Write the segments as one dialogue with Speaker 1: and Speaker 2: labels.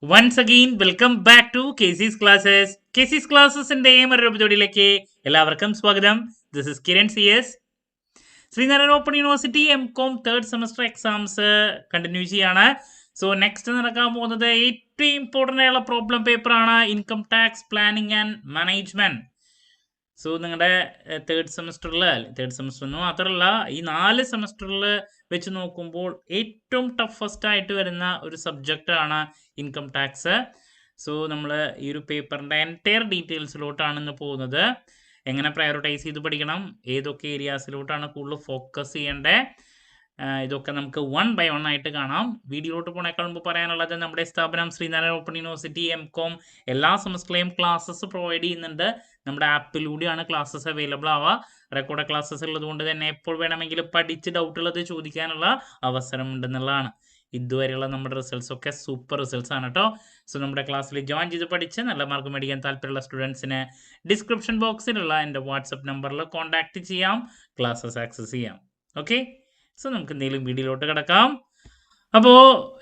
Speaker 1: Once again welcome back to KC's classes. KC's ക്ലാസ്സസിന്റെ മറ്റൊരു എപ്പിസോഡിലേക്ക് എല്ലാവർക്കും സ്വാഗതം. This is Kiran CS. Sreenarayana Open University MCOM third semester exams continue ചെയ്യാണ്. സോ നെക്സ്റ്റ് നടക്കാൻ പോകുന്നത് ഏറ്റവും ഇമ്പോർട്ടൻ്റ് ആയുള്ള പ്രോബ്ലം പേപ്പറാണ് income tax planning and management. So നിങ്ങളുടെ തേർഡ് സെമസ്റ്റർ എന്ന് മാത്രമല്ല ഈ 4 സെമസ്റ്ററിൽ വെച്ച് നോക്കുമ്പോൾ ഏറ്റവും ടഫസ്റ്റ് ആയിട്ട് വരുന്ന ഒരു സബ്ജക്റ്റാണ് ഇൻകം ടാക്സ്. സോ നമ്മൾ ഈ ഒരു പേപ്പറിൻ്റെ എൻറ്റയർ ഡീറ്റെയിൽസിലോട്ടാണ് ഇന്ന് പോകുന്നത്. എങ്ങനെ പ്രയോറിറ്റൈസ് ചെയ്ത് പഠിക്കണം, ഏതൊക്കെ ഏരിയാസിലോട്ടാണ് കൂടുതൽ ഫോക്കസ് ചെയ്യേണ്ടത്, ഇതൊക്കെ നമുക്ക് 1 by 1 ആയിട്ട് കാണാം. വീഡിയോയിലോട്ട് പോണേക്കാൾ മുമ്പ് പറയാനുള്ളത്, നമ്മുടെ സ്ഥാപനം ശ്രീനാരായണ ഓപ്പൺ യൂണിവേഴ്സിറ്റി MCOM എല്ലാ സെമസ്റ്ററിലെയും ക്ലാസ്സസ് പ്രൊവൈഡ് ചെയ്യുന്നുണ്ട്. നമ്മുടെ ആപ്പിലൂടെയാണ് ക്ലാസ്സസ് അവൈലബിൾ ആവുക. റെക്കോർഡ് ക്ലാസ്സസ് ഉള്ളത് കൊണ്ട് തന്നെ എപ്പോൾ വേണമെങ്കിലും പഠിച്ച് ഡൗട്ടുള്ളത് ചോദിക്കാനുള്ള അവസരം ഉണ്ടെന്നുള്ളതാണ്. ഇതുവരെയുള്ള നമ്മുടെ റിസൾട്ട്സ് ഒക്കെ സൂപ്പർ റിസൾട്ട്സ് ആണ് കേട്ടോ. സോ നമ്മുടെ ക്ലാസ്സിൽ ജോയിൻ ചെയ്ത് പഠിച്ച് നല്ല മാർക്ക് മേടിക്കാൻ താല്പര്യമുള്ള സ്റ്റുഡൻസിന് ഡിസ്ക്രിപ്ഷൻ ബോക്സിലുള്ള എൻ്റെ വാട്സപ്പ് നമ്പറിൽ കോൺടാക്റ്റ് ചെയ്യാം, ക്ലാസ്സസ് ആക്സസ് ചെയ്യാം. ഓക്കെ, സോ നമുക്ക് എന്തെങ്കിലും വീഡിയോയിലോട്ട് കിടക്കാം. അപ്പോൾ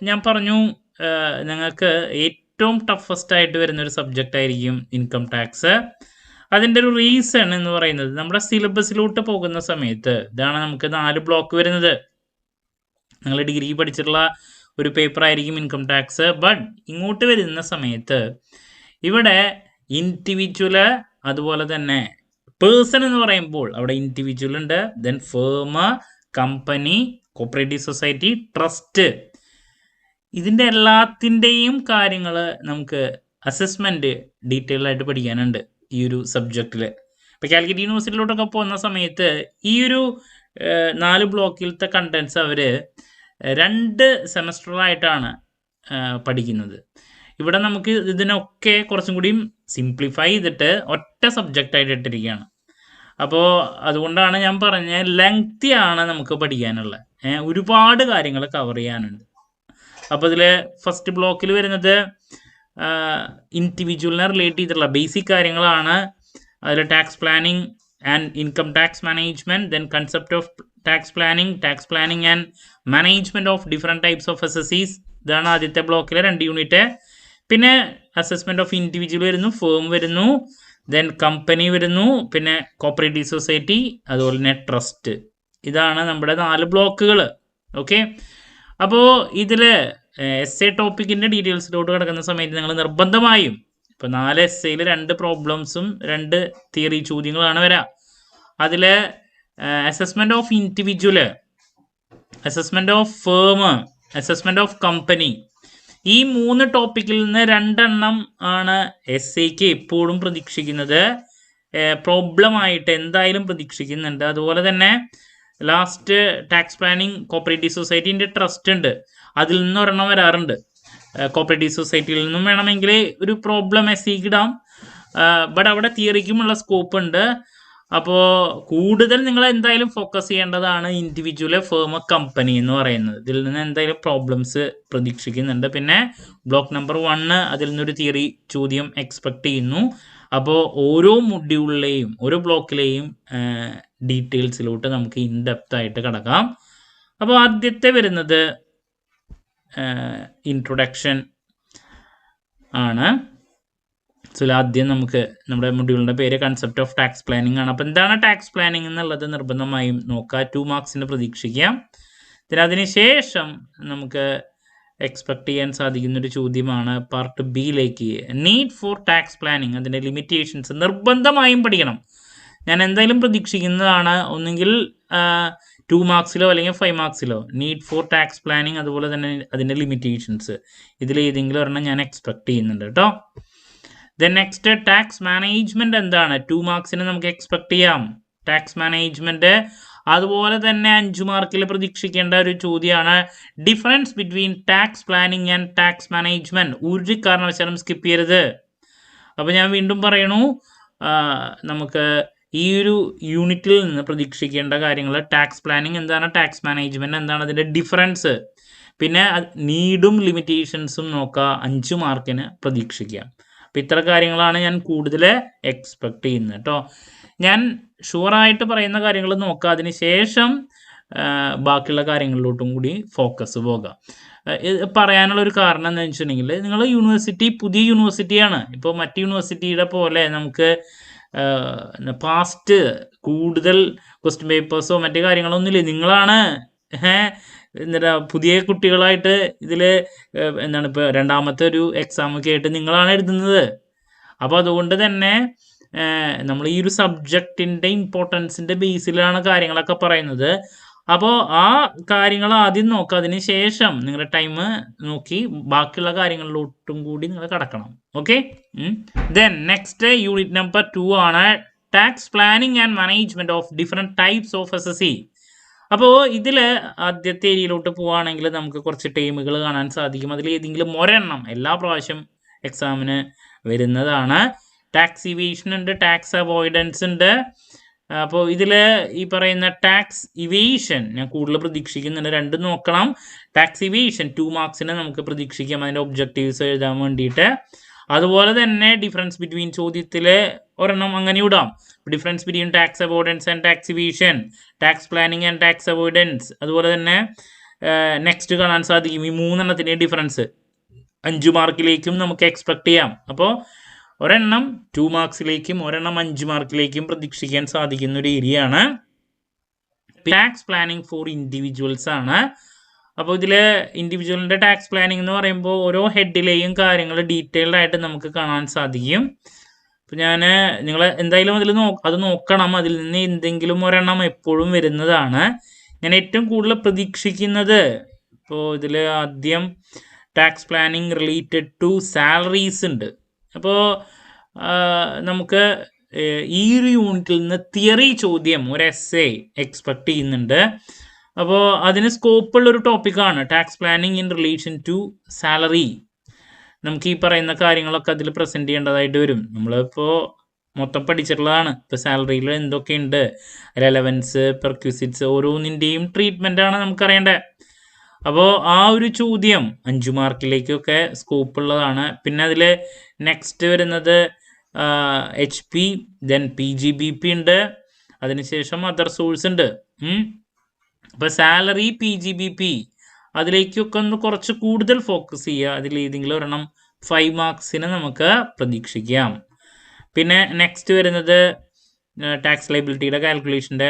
Speaker 1: ഞാൻ പറഞ്ഞു, നിങ്ങൾക്ക് ഏറ്റവും ടഫസ്റ്റ് ആയിട്ട് വരുന്നൊരു സബ്ജക്റ്റ് ആയിരിക്കും ഇൻകം ടാക്സ്. അതിൻ്റെ ഒരു റീസൺ എന്ന് പറയുന്നത്, നമ്മുടെ സിലബസിലോട്ട് പോകുന്ന സമയത്ത് ഇതാണ് നമുക്ക് 4 ബ്ലോക്ക് വരുന്നത്. നിങ്ങൾ ഡിഗ്രി പഠിച്ചിട്ടുള്ള ഒരു പേപ്പർ ആയിരിക്കും ഇൻകം ടാക്സ്. ബട്ട് ഇങ്ങോട്ട് വരുന്ന സമയത്ത് ഇവിടെ ഇൻഡിവിജ്വല്, അതുപോലെ തന്നെ പേഴ്സൺ എന്ന് പറയുമ്പോൾ അവിടെ ഇൻഡിവിജ്വൽ ഉണ്ട്, then firm, company, cooperative society, trust. ഇതിൻ്റെ എല്ലാത്തിൻ്റെയും കാര്യങ്ങൾ നമുക്ക് അസസ്മെൻറ്റ് ഡീറ്റെയിൽ ആയിട്ട് പഠിക്കാനുണ്ട് ഈ ഒരു സബ്ജക്റ്റിൽ. ഇപ്പോൾ കാലിക്കറ്റ് യൂണിവേഴ്സിറ്റിയിലോട്ടൊക്കെ പോകുന്ന സമയത്ത് ഈ ഒരു 4 ബ്ലോക്കിലത്തെ കണ്ടൻസ് അവർ 2 സെമസ്റ്ററായിട്ടാണ് പഠിക്കുന്നത്. ഇവിടെ നമുക്ക് ഇതിനൊക്കെ കുറച്ചും കൂടിയും സിംപ്ലിഫൈ ചെയ്തിട്ട് ഒറ്റ സബ്ജക്റ്റായിട്ട് ഇട്ടിരിക്കുകയാണ്. അപ്പോൾ അതുകൊണ്ടാണ് ഞാൻ പറഞ്ഞത് ലെങ്തി ആണ് നമുക്ക് പഠിക്കാനുള്ളത്, ഒരുപാട് കാര്യങ്ങൾ കവർ ചെയ്യാനുണ്ട്. അപ്പോൾ ഇതിൽ ഫസ്റ്റ് ബ്ലോക്കിൽ വരുന്നത് ഇൻഡിവിജ്വലിനെ റിലേറ്റ് ചെയ്തിട്ടുള്ള ബേസിക് കാര്യങ്ങളാണ്. അതിൽ tax planning and income tax management, then concept of tax planning and management of different types of SSCs. ഇതാണ് ആദ്യത്തെ ബ്ലോക്കിലെ 2 യൂണിറ്റ്. പിന്നെ അസസ്മെന്റ് ഓഫ് ഇൻഡിവിജ്വൽ വരുന്നു, ഫേം വരുന്നു, ദെൻ കമ്പനി വരുന്നു, പിന്നെ കോപ്പറേറ്റീവ് സൊസൈറ്റി, അതുപോലെ തന്നെ ട്രസ്റ്റ്. ഇതാണ് നമ്മുടെ 4 ബ്ലോക്കുകൾ. ഓക്കെ, അപ്പോൾ ഇതിൽ essay ടോപ്പിക്കിൻ്റെ ഡീറ്റെയിൽസിലോട്ട് കിടക്കുന്ന സമയത്ത് നിങ്ങൾ നിർബന്ധമായും ഇപ്പോൾ 4 essayയിൽ 2 പ്രോബ്ലംസും 2 തിയറി ചോദ്യങ്ങളാണ് വരിക. അതിൽ assessment of individual, assessment of firm, assessment of company, ഈ 3 ടോപ്പിക്കിൽ നിന്ന് 2 എണ്ണം ആണ് essayക്ക് എപ്പോഴും പ്രതീക്ഷിക്കുന്നത്, പ്രോബ്ലമായിട്ട് എന്തായാലും പ്രതീക്ഷിക്കുന്നുണ്ട്. അതുപോലെ തന്നെ ലാസ്റ്റ് ടാക്സ് പ്ലാനിങ്, കോപ്പറേറ്റീവ് സൊസൈറ്റീൻ്റെ ട്രസ്റ്റ് ഉണ്ട്, അതിൽ നിന്ന് ഒരെണ്ണം വരാറുണ്ട്. കോപ്പറേറ്റീവ് സൊസൈറ്റിയിൽ നിന്നും വേണമെങ്കിൽ ഒരു പ്രോബ്ലം essayക്ക് ഇടാം, ബട്ട് അവിടെ തിയറിക്കുമുള്ള സ്കോപ്പ് ഉണ്ട്. അപ്പോൾ കൂടുതൽ നിങ്ങൾ എന്തായാലും ഫോക്കസ് ചെയ്യേണ്ടതാണ് ഇൻഡിവിജ്വൽ, ഫേം, കമ്പനി എന്ന് പറയുന്നത്. ഇതിൽ നിന്ന് എന്തായാലും പ്രോബ്ലംസ് പ്രതീക്ഷിക്കുന്നുണ്ട്. പിന്നെ ബ്ലോക്ക് നമ്പർ 1 അതിൽ നിന്നൊരു തിയറി ചോദ്യം എക്സ്പെക്ട് ചെയ്യുന്നു. അപ്പോൾ ഓരോ മൊഡ്യൂളിലെയും ഓരോ ബ്ലോക്കിലെയും ഡീറ്റെയിൽസിലോട്ട് നമുക്ക് ഇൻഡെപ്ത് ആയിട്ട് കിടക്കാം. അപ്പോൾ ആദ്യത്തെ വരുന്നത് ഇൻട്രൊഡക്ഷൻ ആണ്. സോ ആദ്യം നമുക്ക് നമ്മുടെ മൊഡ്യൂളിൻ്റെ പേര് കൺസെപ്റ്റ് ഓഫ് ടാക്സ് പ്ലാനിങ് ആണ്. അപ്പോൾ എന്താണ് ടാക്സ് പ്ലാനിങ് എന്നുള്ളത് നിർബന്ധമായും നോക്കുക, 2 മാർക്സിന് പ്രതീക്ഷിക്കാം. പിന്നെ അതിനുശേഷം നമുക്ക് എക്സ്പെക്ട് ചെയ്യാൻ സാധിക്കുന്നൊരു ചോദ്യമാണ് പാർട്ട് ബിയിലേക്ക്, നീഡ് ഫോർ ടാക്സ് പ്ലാനിങ്, അതിൻ്റെ ലിമിറ്റേഷൻസ് നിർബന്ധമായും പഠിക്കണം. ഞാൻ എന്തായാലും പ്രതീക്ഷിക്കുന്നതാണ്, ഒന്നുകിൽ 2 മാർക്സിലോ അല്ലെങ്കിൽ 5 മാർക്സിലോ നീഡ് ഫോർ ടാക്സ് പ്ലാനിങ്, അതുപോലെ തന്നെ അതിൻ്റെ ലിമിറ്റേഷൻസ്, ഇതിലേതെങ്കിലും ഒരെണ്ണം ഞാൻ എക്സ്പെക്ട് ചെയ്യുന്നുണ്ട് കേട്ടോ. ദെൻ നെക്സ്റ്റ് ടാക്സ് മാനേജ്മെന്റ് എന്താണ്, 2 മാർക്സിന് നമുക്ക് എക്സ്പെക്ട് ചെയ്യാം ടാക്സ് മാനേജ്മെന്റ്. അതുപോലെ തന്നെ 5 മാർക്കിൽ പ്രതീക്ഷിക്കേണ്ട ഒരു ചോദ്യമാണ് difference between tax planning and tax management. ഒരു കാരണവശാലും സ്കിപ്പ് ചെയ്യരുത്. അപ്പോൾ ഞാൻ വീണ്ടും പറയണു, നമുക്ക് ഈ ഒരു യൂണിറ്റിൽ നിന്ന് പ്രതീക്ഷിക്കേണ്ട കാര്യങ്ങൾ ടാക്സ് പ്ലാനിങ് എന്താണ്, ടാക്സ് മാനേജ്മെന്റ് എന്താണ്, അതിൻ്റെ ഡിഫറൻസ്, പിന്നെ നീഡും ലിമിറ്റേഷൻസും നോക്കുക, 5 മാർക്കിന് പ്രതീക്ഷിക്കാം. അപ്പോൾ ഇത്ര കാര്യങ്ങളാണ് ഞാൻ കൂടുതൽ എക്സ്പെക്ട് ചെയ്യുന്നത് കേട്ടോ. ഞാൻ ഷുവറായിട്ട് പറയുന്ന കാര്യങ്ങൾ നോക്കുക, അതിന് ശേഷം ബാക്കിയുള്ള കാര്യങ്ങളിലോട്ടും കൂടി ഫോക്കസ് പോകാം. പറയാനുള്ളൊരു കാരണം എന്താണെന്ന് വെച്ചിട്ടുണ്ടെങ്കിൽ, നിങ്ങൾ യൂണിവേഴ്സിറ്റി പുതിയ യൂണിവേഴ്സിറ്റിയാണ്. ഇപ്പോൾ മറ്റ് യൂണിവേഴ്സിറ്റിയുടെ പോലെ നമുക്ക് പാസ്റ്റ് കൂടുതൽ ക്വസ്റ്റ്യൻ പേപ്പേഴ്സോ മറ്റു കാര്യങ്ങളോ ഒന്നുമില്ല. നിങ്ങളാണ് എന്താ പുതിയ കുട്ടികളായിട്ട് ഇതിൽ എന്താണ് ഇപ്പോൾ രണ്ടാമത്തെ ഒരു എക്സാമൊക്കെ ആയിട്ട് നിങ്ങളാണ് എഴുതുന്നത്. അപ്പോൾ അതുകൊണ്ട് തന്നെ നമ്മൾ ഈ ഒരു സബ്ജക്റ്റിൻ്റെ ഇമ്പോർട്ടൻസിൻ്റെ ബേസിലാണ് കാര്യങ്ങളൊക്കെ പറയുന്നത്. അപ്പോൾ ആ കാര്യങ്ങൾ ആദ്യം നോക്കുക, അതിന് ശേഷം നിങ്ങളുടെ ടൈം നോക്കി ബാക്കിയുള്ള കാര്യങ്ങളിലോട്ടും കൂടി നിങ്ങൾ കടക്കണം. Okay. Then next unit number 2 ആണ് tax planning and management of different types of SSC. അപ്പോൾ ഇതിൽ ആദ്യത്തെ ഏരിയയിലോട്ട് പോവുകയാണെങ്കിൽ നമുക്ക് കുറച്ച് ടൈമുകൾ കാണാൻ സാധിക്കും. അതിൽ ഏതെങ്കിലും ഒരെണ്ണം എല്ലാ പ്രാവശ്യം എക്സാമിന് വരുന്നതാണ്. ടാക്സ് ഇവേഷൻ ഉണ്ട്, ടാക്സ് അവോയ്ഡൻസ് ഉണ്ട്. അപ്പോൾ ഇതിൽ ഈ പറയുന്ന ടാക്സ് ഇവേഷൻ ഞാൻ കൂടുതൽ പ്രതീക്ഷിക്കുന്നുണ്ട്. രണ്ടും നോക്കണം. ടാക്സ് ഇവേഷൻ 2 മാർക്സിന് നമുക്ക് പ്രതീക്ഷിക്കാം, അതിൻ്റെ ഒബ്ജക്റ്റീവ്സ് എഴുതാൻ വേണ്ടിയിട്ട്. അതുപോലെ തന്നെ ഡിഫറൻസ് ബിറ്റ്വീൻ ചോദ്യത്തിൽ ഒരെണ്ണം അങ്ങനെ ഇടാം. Difference between tax avoidance and tax evasion, tax planning and tax avoidance. അതുപോലെ തന്നെ നെക്സ്റ്റ് കാണാൻ സാധിക്കും ഈ 3 എണ്ണത്തിൻ്റെ ഡിഫറൻസ് 5 മാർക്കിലേക്കും നമുക്ക് എക്സ്പെക്ട് ചെയ്യാം. അപ്പോൾ ഒരെണ്ണം 2 മാർക്സിലേക്കും ഒരെണ്ണം 5 മാർക്കിലേക്കും പ്രതീക്ഷിക്കാൻ സാധിക്കുന്ന ഒരു ഏരിയ ആണ്. ടാക്സ് പ്ലാനിങ് ഫോർ ഇൻഡിവിജ്വൽസ് ആണ്. അപ്പോൾ ഇതിൽ ഇൻഡിവിജ്വലിൻ്റെ ടാക്സ് പ്ലാനിങ് എന്ന് പറയുമ്പോൾ ഓരോ ഹെഡിലെയും കാര്യങ്ങൾ ഡീറ്റെയിൽഡ് ആയിട്ട് നമുക്ക് കാണാൻ സാധിക്കും. അപ്പോൾ നിങ്ങൾ എന്തായാലും അത് നോക്കണം. അതിൽ നിന്ന് എന്തെങ്കിലും ഒരെണ്ണം എപ്പോഴും വരുന്നതാണ്. ഞാൻ ഏറ്റവും കൂടുതൽ പ്രതീക്ഷിക്കുന്നത് ഇപ്പോൾ ഇതിൽ ആദ്യം tax planning related to salaries ഉണ്ട്. അപ്പോൾ നമുക്ക് ഈ ഒരു യൂണിറ്റിൽ നിന്ന് തിയറി ചോദ്യം ഒരു essay എക്സ്പെക്ട് ചെയ്യുന്നുണ്ട്. അപ്പോൾ അതിന് സ്കോപ്പുള്ളൊരു ടോപ്പിക്കാണ് tax planning in relation to salary. നമുക്ക് ഈ പറയുന്ന കാര്യങ്ങളൊക്കെ അതിൽ പ്രസൻറ്റ് ചെയ്യേണ്ടതായിട്ട് വരും. നമ്മളിപ്പോൾ മൊത്തം പഠിച്ചിട്ടുള്ളതാണ്. ഇപ്പോൾ സാലറിയിൽ എന്തൊക്കെയുണ്ട്, റെലവൻസ്, പെർക്വിസിറ്റ്സ്, ഓരോന്നിൻ്റെയും ട്രീറ്റ്മെൻറ്റാണ് നമുക്കറിയേണ്ടത്. അപ്പോൾ ആ ഒരു ചോദ്യം 5 മാർക്കിലേക്കൊക്കെ സ്കോപ്പ് ഉള്ളതാണ്. പിന്നെ അതിൽ നെക്സ്റ്റ് വരുന്നത് HP, ദെൻ PGBP ഉണ്ട്, അതിനുശേഷം അതർ സോഴ്സ് ഉണ്ട്. അപ്പോൾ സാലറി, PGBP അതിലേക്കൊക്കെ ഒന്ന് കുറച്ച് കൂടുതൽ ഫോക്കസ് ചെയ്യുക. അതിൽ ഏതെങ്കിലും ഒരെണ്ണം 5 മാർക്സിന് നമുക്ക് പ്രതീക്ഷിക്കാം. പിന്നെ നെക്സ്റ്റ് വരുന്നത് ടാക്സ് ലയബിലിറ്റിയുടെ കാൽക്കുലേഷൻ്റെ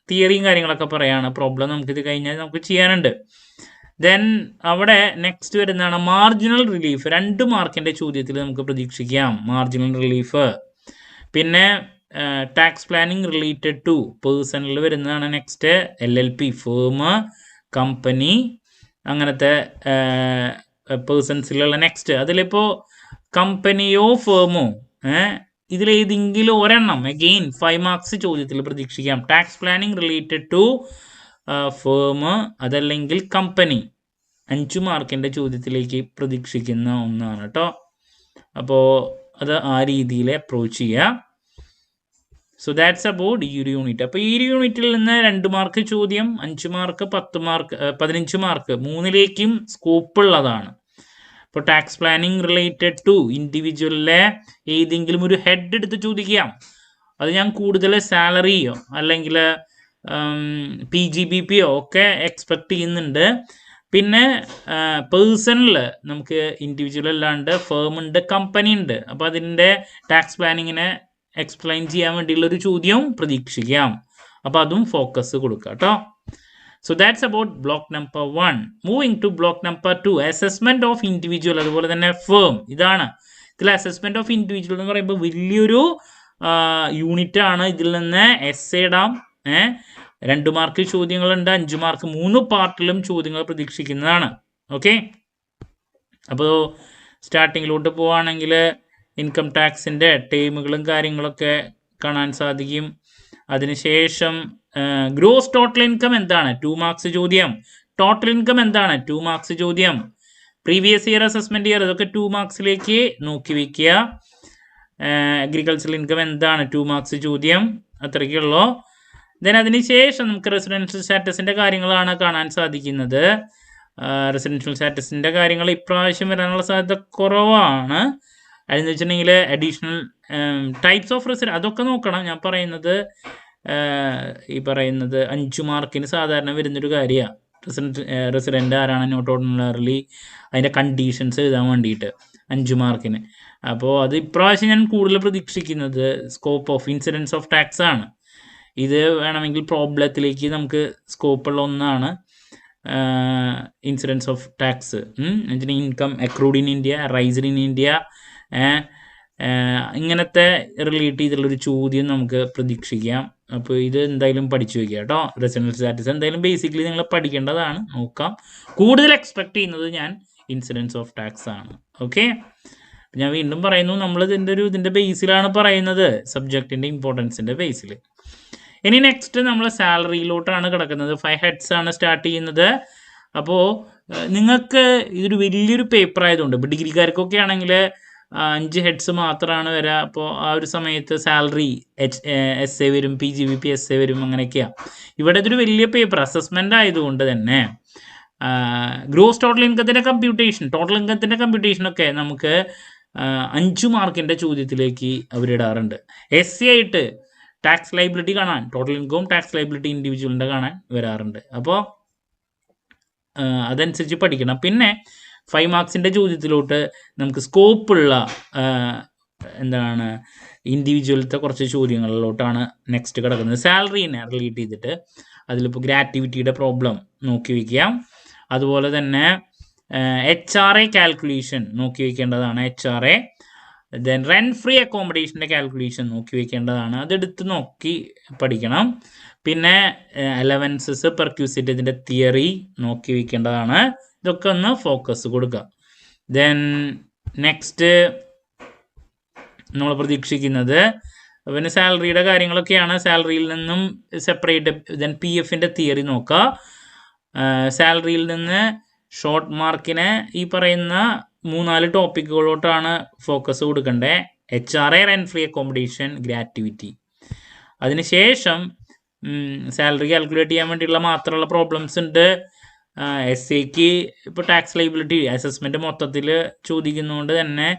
Speaker 1: തിയറിയും കാര്യങ്ങളൊക്കെ പറയുകയാണ്. പ്രോബ്ലം നമുക്കിത് കഴിഞ്ഞാൽ നമുക്ക് ചെയ്യാനുണ്ട്. ദെൻ അവിടെ നെക്സ്റ്റ് വരുന്നതാണ് മാർജിനൽ റിലീഫ്. 2 മാർക്കിൻ്റെ ചോദ്യത്തിൽ നമുക്ക് പ്രതീക്ഷിക്കാം മാർജിനൽ റിലീഫ്. പിന്നെ tax planning related to personal വരുന്നതാണ് നെക്സ്റ്റ്. LLP, ഫേം, കമ്പനി, അങ്ങനത്തെ പേഴ്സൺസിലുള്ള നെക്സ്റ്റ്. അതിലിപ്പോൾ കമ്പനിയോ ഫേമോ ഇതിലേതെങ്കിലും ഒരെണ്ണം അഗെയിൻ 5 മാർക്സ് ചോദ്യത്തിൽ പ്രതീക്ഷിക്കാം. Tax planning related to firm അതല്ലെങ്കിൽ കമ്പനി 5 മാർക്കിൻ്റെ ചോദ്യത്തിലേക്ക് പ്രതീക്ഷിക്കുന്ന ഒന്നാണ് കേട്ടോ. അപ്പോൾ അത് ആ രീതിയിൽ അപ്രോച്ച് ചെയ്യുക. സോ ദാറ്റ്സ് അബൌട്ട് ഈ ഒരു യൂണിറ്റ്. അപ്പോൾ ഈ ഒരു യൂണിറ്റിൽ നിന്ന് 2 മാർക്ക് ചോദ്യം, 5 മാർക്ക്, 10 മാർക്ക്, 15 മാർക്ക് 3ലേക്കും സ്കോപ്പുള്ളതാണ്. ഇപ്പോൾ ടാക്സ് പ്ലാനിങ് റിലേറ്റഡ് ടു ഇൻഡിവിജ്വലിലെ ഏതെങ്കിലും ഒരു ഹെഡ് എടുത്ത് ചോദിക്കാം. അത് ഞാൻ കൂടുതൽ സാലറിയോ അല്ലെങ്കിൽ PGBPയോ ഒക്കെ എക്സ്പെക്ട് ചെയ്യുന്നുണ്ട്. പിന്നെ പേഴ്സണൽ നമുക്ക് ഇൻഡിവിജ്വൽ അല്ലാണ്ട് ഫേം ഉണ്ട്, കമ്പനി ഉണ്ട്. അപ്പോൾ അതിൻ്റെ ടാക്സ് പ്ലാനിങ്ങിനെ എക്സ്പ്ലെയിൻ ചെയ്യാൻ വേണ്ടിയുള്ളൊരു ചോദ്യവും പ്രതീക്ഷിക്കാം. അപ്പോൾ അതും ഫോക്കസ് കൊടുക്കുക കേട്ടോ. So that's about block number 1. Moving to block number 2, assessment of individual അതുപോലെ തന്നെ ഫേം. ഇതാണ് ഇതിൽ അസസ്മെൻറ്റ് ഓഫ് ഇൻഡിവിജ്വൽ എന്ന് പറയുമ്പോൾ വലിയൊരു യൂണിറ്റാണ്. ഇതിൽ നിന്ന് essay ഇടാം. 2 മാർക്ക് ചോദ്യങ്ങളുണ്ട്, 5 മാർക്ക്, 3 പാർട്ടിലും ചോദ്യങ്ങൾ പ്രതീക്ഷിക്കുന്നതാണ്. ഓക്കെ. അപ്പോൾ സ്റ്റാർട്ടിങ്ങിലോട്ട് പോവുകയാണെങ്കിൽ ഇൻകം ടാക്സിൻ്റെ ടേമുകളും കാര്യങ്ങളൊക്കെ കാണാൻ സാധിക്കും. അതിനുശേഷം ഗ്രോസ് ടോട്ടൽ ഇൻകം എന്താണ്, 2 മാർക്സ് ചോദ്യം. ടോട്ടൽ ഇൻകം എന്താണ്, 2 മാർക്സ് ചോദ്യം. പ്രീവിയസ് ഇയർ, അസസ്മെൻറ്റ് ഇയർ, ഇതൊക്കെ 2 മാർക്സിലേക്ക് നോക്കി വയ്ക്കുക. അഗ്രികൾച്ചറൽ ഇൻകം എന്താണ്, 2 മാർക്സ് ചോദ്യം. അത്രയ്ക്കുള്ളൂ. ദെൻ അതിനുശേഷം നമുക്ക് റെസിഡൻഷ്യൽ സ്റ്റാറ്റസിൻ്റെ കാര്യങ്ങളാണ് കാണാൻ സാധിക്കുന്നത്. റെസിഡൻഷ്യൽ സ്റ്റാറ്റസിൻ്റെ കാര്യങ്ങൾ ഇപ്രാവശ്യം വരാനുള്ള സാധ്യത കുറവാണ്. അതെന്ന് വെച്ചിട്ടുണ്ടെങ്കിൽ അഡീഷണൽ ടൈപ്സ് ഓഫ് റെസിഡൻസ് അതൊക്കെ നോക്കണം. ഞാൻ പറയുന്നത് ഈ പറയുന്നത് 5 മാർക്കിന് സാധാരണ വരുന്നൊരു കാര്യമാണ്. റെസിഡൻ്റ് ആരാണ് നോട്ട് ഓർഡിനറി അതിൻ്റെ കണ്ടീഷൻസ് എഴുതാൻ വേണ്ടിയിട്ട് 5 മാർക്കിന്. അപ്പോൾ അത് ഇപ്രാവശ്യം ഞാൻ കൂടുതൽ പ്രതീക്ഷിക്കുന്നത് scope of incidence of tax ആണ്. ഇത് വേണമെങ്കിൽ പ്രോബ്ലത്തിലേക്ക് നമുക്ക് സ്കോപ്പുള്ള ഒന്നാണ്. Incidents of tax income accrued in India, raised in India, ഇങ്ങനത്തെ റിലേറ്റ് ചെയ്തുള്ളൊരു ചോദ്യം നമുക്ക് പ്രതീക്ഷിക്കാം. അപ്പോൾ ഇത് എന്തായാലും പഠിച്ചു വയ്ക്കുക കേട്ടോ. റെസിഡൻഷ്യൽ സ്റ്റാറ്റസ് എന്തായാലും ബേസിക്കലി നിങ്ങൾ പഠിക്കേണ്ടതാണ്. നോക്കാം. കൂടുതൽ എക്സ്പെക്ട് ചെയ്യുന്നത് ഞാൻ ഇൻസിഡൻസ് ഓഫ് ടാക്സ് ആണ്. ഓക്കെ, ഞാൻ വീണ്ടും പറയുന്നു, നമ്മൾ ഇതിൻ്റെ ബേസിലാണ് പറയുന്നത്, സബ്ജക്റ്റിൻ്റെ ഇമ്പോർട്ടൻസിൻ്റെ ബേസിൽ. ഇനി നെക്സ്റ്റ് നമ്മൾ സാലറിയിലോട്ടാണ് കിടക്കുന്നത്. 5 heads ആണ് സ്റ്റാർട്ട് ചെയ്യുന്നത്. അപ്പോൾ നിങ്ങൾക്ക് ഇതൊരു വലിയൊരു പേപ്പർ ആയതുകൊണ്ട്, ഇപ്പോൾ ഡിഗ്രിക്കാർക്കൊക്കെ ആണെങ്കിൽ 5 heads മാത്രമാണ് വരിക. അപ്പോൾ ആ ഒരു സമയത്ത് സാലറി SA വരും, PGBP SA വരും, അങ്ങനെയൊക്കെയാണ്. ഇവിടെ ഇതൊരു വലിയ പേപ്പർ അസസ്മെൻ്റ് ആയതുകൊണ്ട് തന്നെ ഗ്രോസ് ടോട്ടൽ ഇൻകത്തിൻ്റെ കമ്പ്യൂട്ടേഷനൊക്കെ നമുക്ക് 5 മാർക്കിൻ്റെ ചോദ്യത്തിലേക്ക് അവരിടാറുണ്ട്. SA ആയിട്ട് ടാക്സ് ലൈബിലിറ്റി കാണാൻ, ടോട്ടൽ ഇൻകം ടാക്സ് ലൈബിലിറ്റി ഇൻഡിവിജ്വലിൻ്റെ കാണാൻ വരാറുണ്ട്. അപ്പോൾ അതനുസരിച്ച് പഠിക്കണം. പിന്നെ 5 മാർക്സിൻ്റെ ചോദ്യത്തിലോട്ട് നമുക്ക് സ്കോപ്പുള്ള ഇൻഡിവിജ്വലത്തെ കുറച്ച് ചോദ്യങ്ങളിലോട്ടാണ് നെക്സ്റ്റ് കിടക്കുന്നത്. സാലറീനെ റിലേറ്റ് ചെയ്തിട്ട് അതിലിപ്പോൾ ഗ്രാറ്റുവിറ്റിയുടെ പ്രോബ്ലം നോക്കി വയ്ക്കാം. അതുപോലെ തന്നെ HRA കാൽക്കുലേഷൻ നോക്കി വയ്ക്കേണ്ടതാണ്. HRA ദെൻ റെൻറ്റ് ഫ്രീ അക്കോമഡേഷൻ്റെ കാൽക്കുലേഷൻ നോക്കി വയ്ക്കേണ്ടതാണ്. അതെടുത്ത് നോക്കി പഠിക്കണം. പിന്നെ അലവൻസസ് പെർക്യൂസിറ്റ് ഇതിൻ്റെ തിയറി നോക്കി വയ്ക്കേണ്ടതാണ്. ഇതൊക്കെ ഒന്ന് ഫോക്കസ് കൊടുക്കുക. ദെൻ നെക്സ്റ്റ് നമ്മൾ പ്രതീക്ഷിക്കുന്നത് പിന്നെ സാലറിയുടെ കാര്യങ്ങളൊക്കെയാണ്. സാലറിയിൽ നിന്നും സെപ്പറേറ്റ് ദെൻ PFൻ്റെ തിയറി നോക്കുക. സാലറിയിൽ നിന്ന് ഷോർട്ട് മാർക്കിന് ഈ പറയുന്ന 3-4 ടോപ്പിക്കുകളോട്ടാണ് ഫോക്കസ് കൊടുക്കേണ്ടത്. HRA, rent free accommodation, gratuity. അതിനുശേഷം സാലറി കാൽക്കുലേറ്റ് ചെയ്യാൻ വേണ്ടിയുള്ള മാത്രമുള്ള പ്രോബ്ലംസ് ഉണ്ട്. SAക്ക് ഇപ്പോൾ ടാക്സ് ലൈബിലിറ്റി അസസ്മെൻറ്റ് മൊത്തത്തിൽ ചോദിക്കുന്നതുകൊണ്ട് തന്നെ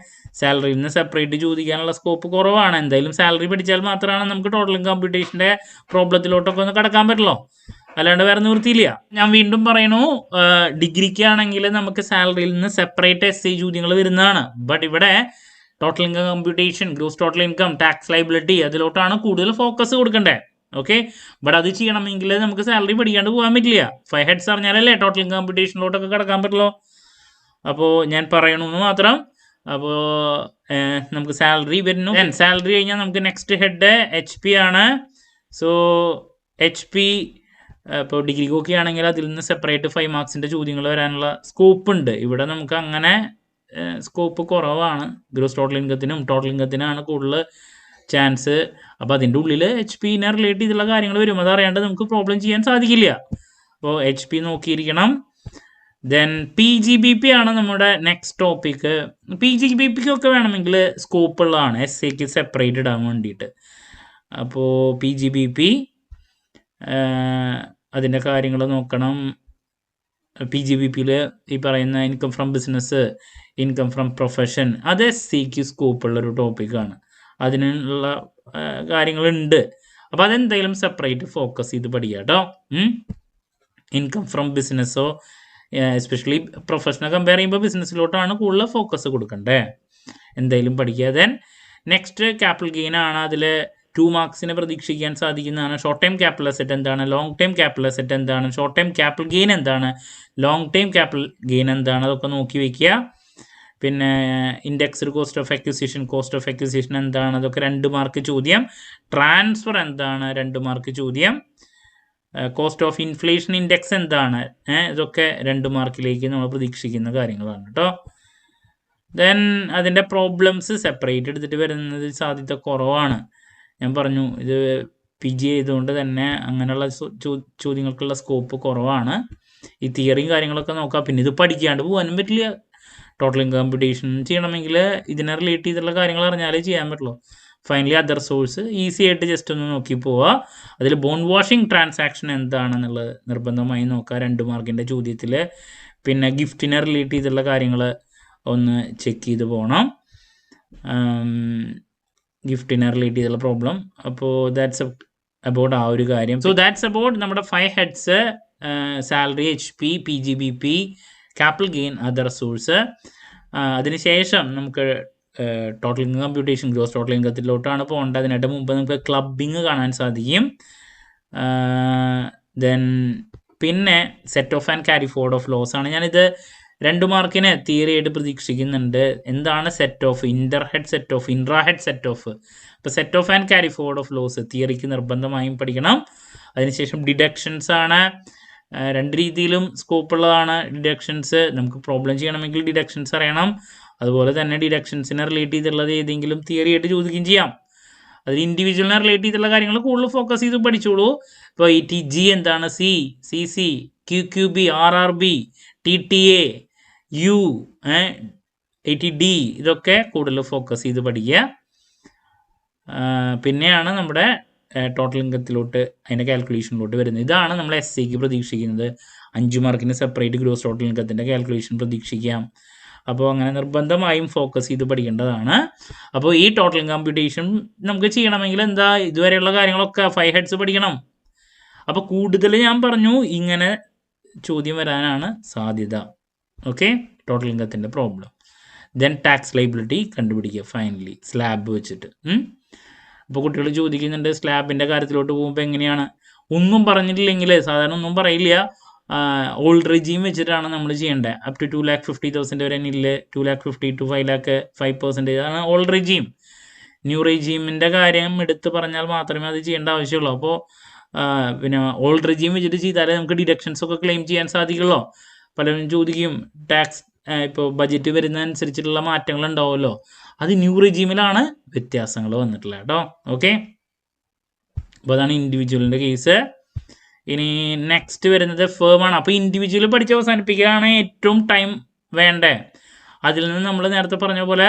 Speaker 1: സാലറിയിൽ നിന്ന് സെപ്പറേറ്റ് ചോദിക്കാനുള്ള സ്കോപ്പ് കുറവാണ്. എന്തായാലും സാലറി പഠിച്ചാൽ മാത്രമാണ് നമുക്ക് ടോട്ടൽ കമ്പ്യൂട്ടേഷൻ്റെ പ്രോബ്ലത്തിലോട്ടൊക്കെ ഒന്ന് കടക്കാൻ പറ്റുള്ളൂ. അല്ലാണ്ട് വേറെ നിവൃത്തിയില്ല. ഞാൻ വീണ്ടും പറയണു, ഡിഗ്രിക്കാണെങ്കിൽ നമുക്ക് സാലറിയിൽ നിന്ന് സെപ്പറേറ്റ് SA ചോദ്യങ്ങൾ വരുന്നതാണ്. ബട്ട് ഇവിടെ total income computation, gross total income, tax liability അതിലോട്ടാണ് കൂടുതൽ ഫോക്കസ് കൊടുക്കേണ്ടത്. ഓക്കെ, ബട്ട് അത് ചെയ്യണമെങ്കിൽ നമുക്ക് സാലറി പഠിക്കാണ്ട് പോകാൻ പറ്റില്ല. 5 heads അറിഞ്ഞാലല്ലേ ടോട്ടൽ ഇൻകം കമ്പ്യൂട്ടേഷനിലോട്ടൊക്കെ കിടക്കാൻ പറ്റുള്ളൂ. അപ്പോൾ ഞാൻ പറയണമെന്ന് മാത്രം. അപ്പോൾ നമുക്ക് സാലറി വരുന്നു. സാലറി കഴിഞ്ഞാൽ നമുക്ക് നെക്സ്റ്റ് ഹെഡ് HP ആണ്. സോ HP ഇപ്പോൾ ഡിഗ്രിക്കൊക്കെ ആണെങ്കിൽ അതിൽ നിന്ന് സെപ്പറേറ്റ് 5 മാർക്സിൻ്റെ ചോദ്യങ്ങൾ വരാനുള്ള സ്കോപ്പ് ഉണ്ട്. ഇവിടെ നമുക്ക് അങ്ങനെ സ്കോപ്പ് കുറവാണ്. ഗ്രോസ് ടോട്ടൽ ഇൻകത്തിനും ടോട്ടൽ ഇൻകത്തിനാണ് കൂടുതൽ ചാൻസ്. അപ്പോൾ അതിൻ്റെ ഉള്ളിൽ HPനെ റിലേറ്റ് ചെയ്തുള്ള കാര്യങ്ങൾ വരും. അതറിയാണ്ട് നമുക്ക് പ്രോബ്ലം ചെയ്യാൻ സാധിക്കില്ല. അപ്പോൾ HP നോക്കിയിരിക്കണം. ദെൻ PGBP ആണ് നമ്മുടെ നെക്സ്റ്റ് ടോപ്പിക്ക്. PGBPക്കൊക്കെ വേണമെങ്കിൽ സ്കോപ്പുള്ളതാണ് SAക്ക് സെപ്പറേറ്റ് ഇടാൻ വേണ്ടിയിട്ട്. അപ്പോൾ PGBP അതിൻ്റെ കാര്യങ്ങൾ നോക്കണം. PGBPയിൽ ഈ പറയുന്ന income from business, income from profession, അത് SAക്ക് സ്കോപ്പുള്ളൊരു ടോപ്പിക്കാണ്. അതിനുള്ള കാര്യങ്ങളുണ്ട്. അപ്പോൾ അതെന്തായാലും സെപ്പറേറ്റ് ഫോക്കസ് ചെയ്ത് പഠിക്കുക കേട്ടോ. ഇൻകം ഫ്രം ബിസിനസ്സോ എസ്പെഷ്യലി പ്രൊഫഷനെ കമ്പയർ ചെയ്യുമ്പോൾ ബിസിനസ്സിലോട്ടാണ് കൂടുതൽ ഫോക്കസ് കൊടുക്കേണ്ടത്. എന്തായാലും പഠിക്കുക. ദെൻ നെക്സ്റ്റ് ക്യാപിറ്റൽ ഗെയിൻ ആണ്. അതിൽ 2 മാർക്സിനെ പ്രതീക്ഷിക്കാൻ സാധിക്കുന്നതാണ്. ഷോർട്ട് ടൈം ക്യാപിറ്റൽ അസറ്റ് എന്താണ്, ലോങ് ടൈം ക്യാപിറ്റൽ അസറ്റ് എന്താണ്, ഷോർട്ട് ടൈം ക്യാപിറ്റൽ ഗെയിൻ എന്താണ്, ലോങ് ടൈം ക്യാപിറ്റൽ ഗെയിൻ എന്താണ്, അതൊക്കെ നോക്കി വയ്ക്കുക. പിന്നെ ഇൻഡെക്സ്ഡ് കോസ്റ്റ് ഓഫ് അക്വിസിഷൻ എന്താണ്, അതൊക്കെ 2 മാർക്ക് ചോദ്യം. ട്രാൻസ്ഫർ എന്താണ്, 2 മാർക്ക് ചോദ്യം. കോസ്റ്റ് ഓഫ് ഇൻഫ്ലേഷൻ ഇൻഡെക്സ് എന്താണ്, ഇതൊക്കെ 2 മാർക്കിലേക്ക് നമ്മൾ പ്രതീക്ഷിക്കുന്ന കാര്യങ്ങളാണ് കേട്ടോ. ദെൻ അതിൻ്റെ പ്രോബ്ലംസ് സെപ്പറേറ്റ് എടുത്തിട്ട് വരുന്നത് സാധ്യത കുറവാണ്. ഞാൻ പറഞ്ഞു, ഇത് PG ചെയ്തുകൊണ്ട് തന്നെ അങ്ങനെയുള്ള ചോദ്യങ്ങൾക്കുള്ള സ്കോപ്പ് കുറവാണ്. ഈ തിയറിയും കാര്യങ്ങളൊക്കെ നോക്കാം. പിന്നെ ഇത് പഠിക്കാണ്ട് പോകാനും പറ്റില്ല. ടോട്ടൽ ഇൻകം കമ്പ്യൂട്ടേഷൻ ചെയ്യണമെങ്കിൽ ഇതിനെ റിലേറ്റ് ചെയ്തിട്ടുള്ള കാര്യങ്ങൾ അറിഞ്ഞാലേ ചെയ്യാൻ പറ്റുള്ളൂ. ഫൈനലി അതർ സോഴ്സ് ഈസി ആയിട്ട് ജസ്റ്റ് ഒന്ന് നോക്കി പോവുക. അതിൽ ബോണ്ട് വാഷിംഗ് ട്രാൻസാക്ഷൻ എന്താണെന്നുള്ളത് നിർബന്ധമായി നോക്കുക 2 മാർക്കിൻ്റെ ചോദ്യത്തിൽ. പിന്നെ ഗിഫ്റ്റിനെ റിലേറ്റ് ചെയ്തിട്ടുള്ള കാര്യങ്ങൾ ഒന്ന് ചെക്ക് ചെയ്ത് പോകണം. ഗിഫ്റ്റിനെ റിലേറ്റ് ചെയ്തുള്ള പ്രോബ്ലം. അപ്പോൾ ദാറ്റ്സ് അബൌട്ട് ആ ഒരു കാര്യം. സോ ദാറ്റ്സ് അബൌട്ട് നമ്മുടെ 5 heads: salary, HP, PGBP, capital gain, other source. അതിനുശേഷം നമുക്ക് total income computation, gross total ഇൻകത്തിലോട്ടാണ് പോകേണ്ടത്. അതിനായിട്ട് മുമ്പ് നമുക്ക് ക്ലബിങ് കാണാൻ സാധിക്കും. ദെൻ പിന്നെ set off and carry forward of loss ആണ്. ഞാനിത് 2 മാർക്കിന് തിയറി ആയിട്ട് പ്രതീക്ഷിക്കുന്നുണ്ട്. എന്താണ് set off, inter head set off, intra head set off. ഇപ്പോൾ set off and carry forward of loss തിയറിക്ക് നിർബന്ധമായും പഠിക്കണം. അതിനുശേഷം ഡിഡക്ഷൻസ് ആണ്. 2 രീതിയിലും സ്കോപ്പ് ഉള്ളതാണ് ഡിഡക്ഷൻസ്. നമുക്ക് പ്രോബ്ലം ചെയ്യണമെങ്കിൽ ഡിഡക്ഷൻസ് അറിയണം. അതുപോലെ തന്നെ ഡിഡക്ഷൻസിനെ റിലേറ്റ് ചെയ്തുള്ളത് ഏതെങ്കിലും തിയറി ആയിട്ട് ചോദിക്കുകയും ചെയ്യാം. അതിൽ ഇൻഡിവിജ്വലിനെ റിലേറ്റ് ചെയ്തുള്ള കാര്യങ്ങൾ കൂടുതൽ ഫോക്കസ് ചെയ്ത് പഠിച്ചോളൂ. ഇപ്പോൾ ETG എന്താണ്, CC, QQB, RRB, TTA, U, ATD, ഇതൊക്കെ കൂടുതൽ ഫോക്കസ് ചെയ്ത് പഠിക്കുക. പിന്നെയാണ് നമ്മുടെ ടോട്ടൽ ഇൻകത്തിലോട്ട് അതിൻ്റെ കാൽക്കുലേഷനിലോട്ട് വരുന്നത്. ഇതാണ് നമ്മൾ SAക്ക് പ്രതീക്ഷിക്കുന്നത്. 5 മാർക്കിന് സെപ്പറേറ്റ് ഗ്രോസ് ടോട്ടൽ ഇൻകത്തിൻ്റെ കാൽക്കുലേഷൻ പ്രതീക്ഷിക്കാം. അപ്പോൾ അങ്ങനെ നിർബന്ധമായും ഫോക്കസ് ചെയ്ത് പഠിക്കേണ്ടതാണ്. അപ്പോൾ ഈ ടോട്ടൽ കമ്പ്യൂട്ടേഷൻ നമുക്ക് ചെയ്യണമെങ്കിൽ എന്താ, ഇതുവരെയുള്ള കാര്യങ്ങളൊക്കെ 5 ഹെഡ്സ് പഠിക്കണം. അപ്പോൾ കൂടുതൽ ഞാൻ പറഞ്ഞു ഇങ്ങനെ ചോദ്യം വരാനാണ് സാധ്യത. ഓക്കെ, ടോട്ടൽ ഇൻകത്തിൻ്റെ പ്രോബ്ലം. ദെൻ ടാക്സ് ലൈബിലിറ്റി കണ്ടുപിടിക്കുക ഫൈനലി സ്ലാബ് വെച്ചിട്ട്. അപ്പോൾ കുട്ടികൾ ചോദിക്കുന്നുണ്ട് സ്ലാബിൻ്റെ കാര്യത്തിലോട്ട് പോകുമ്പോൾ എങ്ങനെയാണ്. ഒന്നും പറഞ്ഞിട്ടില്ലെങ്കിൽ, സാധാരണ ഒന്നും പറയില്ല, ഓൾഡ് റെജീം വെച്ചിട്ടാണ് നമ്മൾ ചെയ്യേണ്ടത്. അപ് ടു 2,50,000 വരെ നില്ല്, 2,50,000 to 5 lakh 5% ആണ് ഓൾഡ് റെജീം. ന്യൂ റെജീമിൻ്റെ കാര്യം എടുത്ത് പറഞ്ഞാൽ മാത്രമേ അത് ചെയ്യേണ്ട ആവശ്യമുള്ളൂ. അപ്പോൾ പിന്നെ ഓൾഡ് റെജീം വെച്ചിട്ട് ചെയ്താലേ നമുക്ക് ഡിഡക്ഷൻസ് ഒക്കെ ക്ലെയിം ചെയ്യാൻ സാധിക്കുള്ളൂ. പലരും ചോദിക്കും ടാക്സ് ഇപ്പോൾ ബഡ്ജറ്റ് വരുന്നതനുസരിച്ചിട്ടുള്ള മാറ്റങ്ങൾ ഉണ്ടാവുമല്ലോ, അത് ന്യൂ റെജീമിലാണ് വ്യത്യാസങ്ങൾ വന്നിട്ടുള്ളത് കേട്ടോ. ഓക്കെ, അപ്പോൾ അതാണ് ഇൻഡിവിജ്വലിൻ്റെ കേസ്. ഇനി നെക്സ്റ്റ് വരുന്നത് ഫേമാണ്. അപ്പോൾ ഇൻഡിവിജ്വൽ പഠിച്ച് അവസാനിപ്പിക്കുകയാണ് ഏറ്റവും ടൈം വേണ്ടേ. അതിൽ നിന്ന് നമ്മൾ നേരത്തെ പറഞ്ഞ പോലെ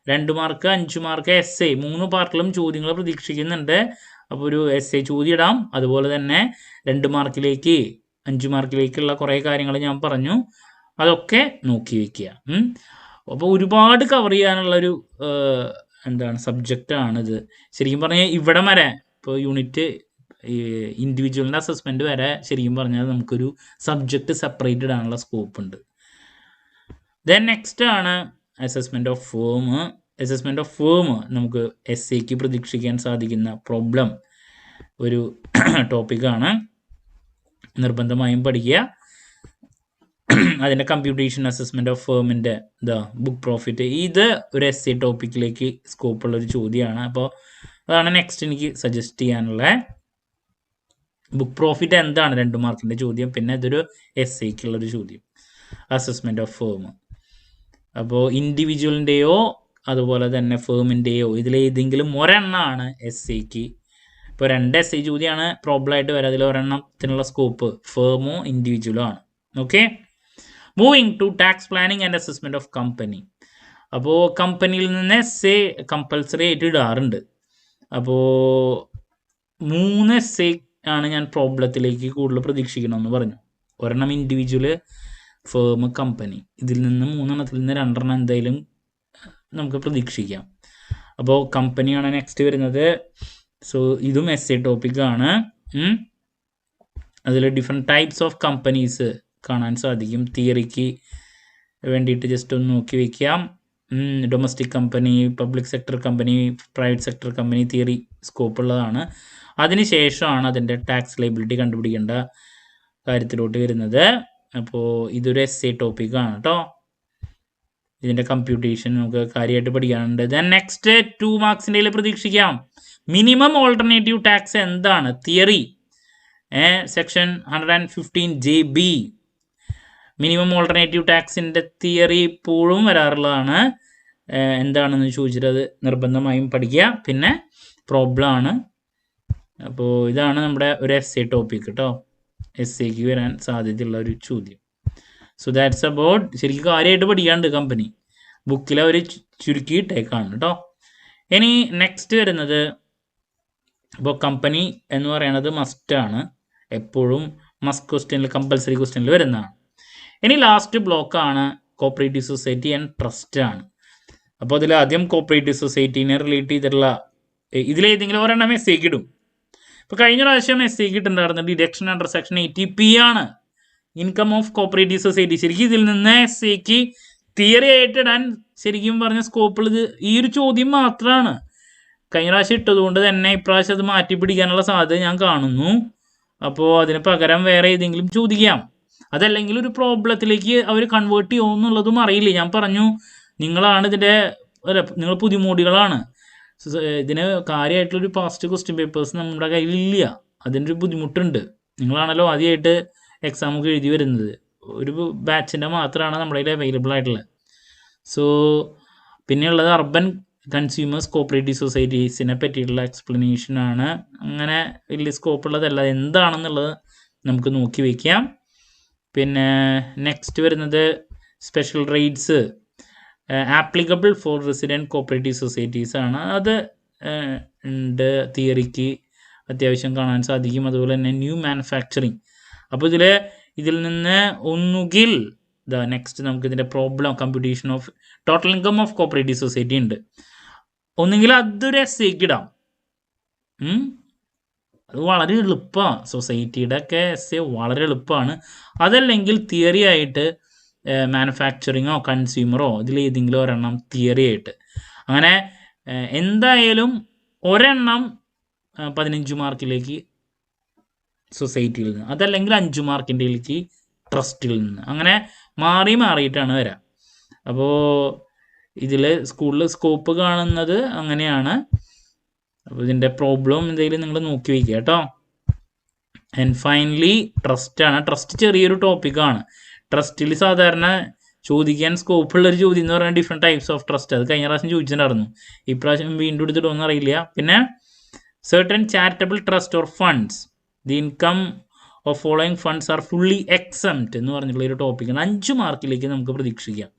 Speaker 1: 2 മാർക്ക്, 5 മാർക്ക്, SA 3 പാർട്ടിലും ചോദ്യങ്ങൾ പ്രതീക്ഷിക്കുന്നുണ്ട്. അപ്പോൾ ഒരു SA ചോദ്യം ഇടാം. അതുപോലെ തന്നെ 2 മാർക്കിലേക്ക് 5 മാർക്കിലേക്കുള്ള കുറേ കാര്യങ്ങൾ ഞാൻ പറഞ്ഞു, അതൊക്കെ നോക്കി വയ്ക്കുക. അപ്പോൾ ഒരുപാട് കവർ ചെയ്യാനുള്ളൊരു സബ്ജക്റ്റാണിത്. ശരിക്കും പറഞ്ഞാൽ ഇവിടം വരെ, ഇപ്പോൾ യൂണിറ്റ് ഇൻഡിവിജ്വലിൻ്റെ അസസ്മെൻറ്റ് വരെ ശരിക്കും പറഞ്ഞാൽ നമുക്കൊരു സബ്ജക്റ്റ് സെപ്പറേറ്റ് ഇടാനുള്ള സ്കോപ്പ് ഉണ്ട്. ദെൻ നെക്സ്റ്റ് ആണ് assessment of firm. Assessment of firm നമുക്ക് SAക്ക് പ്രതീക്ഷിക്കാൻ സാധിക്കുന്ന പ്രോബ്ലം ഒരു ടോപ്പിക്കാണ്. നിർബന്ധമായും പഠിക്കുക. അതിൻ്റെ കമ്പ്യൂട്ടേഷൻ അസസ്മെൻറ്റ് ഓഫ് ഫേമിൻ്റെ ബുക്ക് പ്രോഫിറ്റ്, ഇത് ഒരു SA ടോപ്പിക്കിലേക്ക് സ്കോപ്പുള്ളൊരു ചോദ്യമാണ്. അപ്പോൾ അതാണ് നെക്സ്റ്റ് എനിക്ക് സജസ്റ്റ് ചെയ്യാനുള്ള. ബുക്ക് പ്രോഫിറ്റ് എന്താണ് 2 മാർക്കിൻ്റെ ചോദ്യം. പിന്നെ ഇതൊരു SAക്കുള്ളൊരു ചോദ്യം, അസസ്മെൻറ്റ് ഓഫ് ഫേം. അപ്പോൾ ഇൻഡിവിജ്വലിൻ്റെയോ അതുപോലെ തന്നെ ഫേമിൻ്റെയോ ഇതിലേതെങ്കിലും ഒരെണ്ണമാണ് SAക്ക്. ഇപ്പോൾ 2 SA ചോദ്യമാണ് പ്രോബ്ലമായിട്ട് വരാം. അതിൽ ഒരെണ്ണത്തിനുള്ള സ്കോപ്പ് ഫേമോ ഇൻഡിവിജ്വലോ ആണ്. Okay, moving to tax planning and assessment of company. അപ്പോൾ കമ്പനിയിൽ നിന്ന് SA കമ്പൽസറി ആയിട്ട് ഇടാറുണ്ട്. അപ്പോൾ 3 SA ആണ് ഞാൻ പ്രോബ്ലത്തിലേക്ക് കൂടുതൽ പ്രതീക്ഷിക്കണമെന്ന് പറഞ്ഞു. ഒരെണ്ണം ഇൻഡിവിജ്വൽ, ഫേം, കമ്പനി. ഇതിൽ നിന്ന് 3 എണ്ണത്തിൽ നിന്ന് 2 എണ്ണം എന്തായാലും നമുക്ക് പ്രതീക്ഷിക്കാം. അപ്പോൾ കമ്പനിയാണ് നെക്സ്റ്റ് വരുന്നത്. സോ ഇതും SA ടോപ്പിക്കാണ്. അതിൽ ഡിഫറെൻറ്റ് ടൈപ്സ് ഓഫ് കമ്പനീസ് കാണാൻ സാധിക്കും. തിയറിക്ക് വേണ്ടിയിട്ട് ജസ്റ്റ് ഒന്ന് നോക്കി വയ്ക്കാം. Domestic company, public sector company, private sector company theory scope ഉള്ളതാണ്. അതിനുശേഷമാണ് അതിൻ്റെ ടാക്സ് ലൈബിലിറ്റി കണ്ടുപിടിക്കേണ്ട കാര്യത്തിലോട്ട് വരുന്നത്. അപ്പോൾ ഇതൊരു SA ടോപ്പിക്കാണ് കേട്ടോ. ഇതിൻ്റെ കമ്പ്യൂട്ടേഷൻ നമുക്ക് കാര്യമായിട്ട് പഠിക്കാനുണ്ട്. ദെൻ നെക്സ്റ്റ് 2 മാർക്സിൻ്റെ പ്രതീക്ഷിക്കാം. മിനിമം ഓൾട്ടർനേറ്റീവ് ടാക്സ് എന്താണ്? Theory section 115JB. Minimum alternative ടാക്സിൻ്റെ തിയറി ഇപ്പോഴും വരാറുള്ളതാണ്. എന്താണെന്ന് ചോദിച്ചിട്ട് അത് നിർബന്ധമായും പഠിക്കുക. പിന്നെ പ്രോബ്ലം ആണ്. അപ്പോൾ ഇതാണ് നമ്മുടെ ഒരു SA ടോപ്പിക് കേട്ടോ. SAക്ക് വരാൻ സാധ്യതയുള്ള ഒരു ചോദ്യം. So that's about. ശരിക്കും കാര്യമായിട്ട് പഠിക്കാണ്ട് കമ്പനി ബുക്കിൽ അവർ ചുരുക്കിയിട്ടേക്കാണ് കേട്ടോ. ഇനി നെക്സ്റ്റ് വരുന്നത്, ഇപ്പോൾ കമ്പനി എന്ന് പറയുന്നത് മസ്റ്റാണ്, എപ്പോഴും മസ്റ്റ് ക്വസ്റ്റ്യനിൽ, കമ്പൽസറി ക്വസ്റ്റ്യനിൽ വരുന്നതാണ്. ഇനി ലാസ്റ്റ് ബ്ലോക്കാണ് കോപ്പറേറ്റീവ് സൊസൈറ്റി ആൻഡ് ട്രസ്റ്റ് ആണ്. അപ്പോൾ അതിൽ ആദ്യം കോപ്പറേറ്റീവ് സൊസൈറ്റീനെ റിലേറ്റ് ചെയ്തിട്ടുള്ള ഇതിലേതെങ്കിലും ഒരെണ്ണം SAക്ക് ഇടും. ഇപ്പോൾ കഴിഞ്ഞ പ്രാവശ്യം SC കിട്ടുന്നുണ്ടായിരുന്ന ഡിഡക്ഷൻ അണ്ടർ സെക്ഷൻ 80P ആണ്, ഇൻകം ഓഫ് കോപ്പറേറ്റീവ് സൊസൈറ്റി. ശരിക്കും ഇതിൽ നിന്ന് SCക്ക് തിയറി ആയിട്ട് ഇടാൻ ശരിക്കും പറഞ്ഞ സ്കോപ്പുള്ളത് ഈ ഒരു ചോദ്യം മാത്രമാണ്. കഴിഞ്ഞ പ്രാവശ്യം ഇട്ടതുകൊണ്ട് തന്നെ ഇപ്രാവശ്യം അത് മാറ്റി പിടിക്കാനുള്ള സാധ്യത ഞാൻ കാണുന്നു. അപ്പോൾ അതിന് പകരം വേറെ ഏതെങ്കിലും ചോദിക്കാം. അതല്ലെങ്കിൽ ഒരു പ്രോബ്ലത്തിലേക്ക് അവർ കൺവേർട്ട് ചെയ്യുമോ എന്നുള്ളതും അറിയില്ല. ഞാൻ പറഞ്ഞു, നിങ്ങളാണ് ഇതിൻ്റെ നിങ്ങൾ പുതുമോടികളാണ്. ഇതിന് കാര്യമായിട്ടുള്ളൊരു പാസ്റ്റ് ക്വസ്റ്റ്യൻ പേപ്പേഴ്സ് നമ്മുടെ കയ്യിലില്ല. അതിൻ്റെ ഒരു ബുദ്ധിമുട്ടുണ്ട്. നിങ്ങളാണല്ലോ ആദ്യമായിട്ട് എക്സാമൊക്കെ എഴുതി വരുന്നത്. ഒരു ബാച്ചിൻ്റെ മാത്രമാണ് നമ്മുടെ കയ്യിൽ അവൈലബിൾ ആയിട്ടുള്ളത്. സോ പിന്നെയുള്ളത് അർബൻ കൺസ്യൂമേഴ്സ് കോപ്പറേറ്റീവ് സൊസൈറ്റീസിനെ പറ്റിയിട്ടുള്ള എക്സ്പ്ലനേഷനാണ്. അങ്ങനെ വലിയ സ്കോപ്പുള്ളതല്ല. എന്താണെന്നുള്ളത് നമുക്ക് നോക്കി വയ്ക്കാം. പിന്നെ നെക്സ്റ്റ് വരുന്നത് special rates applicable for resident cooperative societies ആണ്. അത് ഉണ്ട്, തിയറിക്ക് അത്യാവശ്യം കാണാൻ സാധിക്കും. അതുപോലെ തന്നെ ന്യൂ മാനുഫാക്ചറിങ്. അപ്പോൾ ഇതിൽ നിന്ന് ഒന്നുകിൽ നെക്സ്റ്റ് നമുക്ക് ഇതിൻ്റെ problem computation of total income of cooperative society ഉണ്ട്. ഒന്നുകിൽ അതൊരു SCക്ക് ഇടാം. അത് വളരെ എളുപ്പമാണ്. സൊസൈറ്റിയുടെ ഒക്കെ SC വളരെ എളുപ്പമാണ്. അതല്ലെങ്കിൽ തിയറി ആയിട്ട് മാനുഫാക്ചറിങ്ങോ കൺസ്യൂമറോ ഇതിലേതെങ്കിലും ഒരെണ്ണം തിയറി ആയിട്ട്. അങ്ങനെ എന്തായാലും ഒരെണ്ണം 15 മാർക്കിലേക്ക് സൊസൈറ്റിയിൽ നിന്ന്, അതല്ലെങ്കിൽ 5 മാർക്കിൻ്റെയിലേക്ക് ട്രസ്റ്റിൽ നിന്ന്. അങ്ങനെ മാറിയിട്ടാണ് വരാം. അപ്പോൾ ഇതിൽ സ്കൂളിൽ സ്കോപ്പ് കാണുന്നത് അങ്ങനെയാണ്. അപ്പോൾ ഇതിൻ്റെ പ്രോബ്ലം എന്തെങ്കിലും നിങ്ങൾ നോക്കി വയ്ക്കുക കേട്ടോ. And finally ട്രസ്റ്റാണ്. ട്രസ്റ്റ് ചെറിയൊരു ടോപ്പിക്കാണ്. ട്രസ്റ്റിൽ സാധാരണ ചോദിക്കാൻ സ്കോപ്പുള്ളൊരു ചോദ്യം എന്ന് പറഞ്ഞാൽ ഡിഫറെൻറ്റ് ടൈപ്സ് ഓഫ് ട്രസ്റ്റ്. അത് കഴിഞ്ഞ പ്രാവശ്യം ചോദിച്ചിട്ടുണ്ടായിരുന്നു, ഇപ്രാവശ്യം വീണ്ടും എടുത്തിട്ടൊന്നും അറിയില്ല. പിന്നെ certain charitable trust or funds, the income of following funds are fully exempt എന്ന് പറഞ്ഞിട്ടുള്ള ഒരു ടോപ്പിക്കാണ്. 5 മാർക്കിലേക്ക് നമുക്ക് പ്രതീക്ഷിക്കാം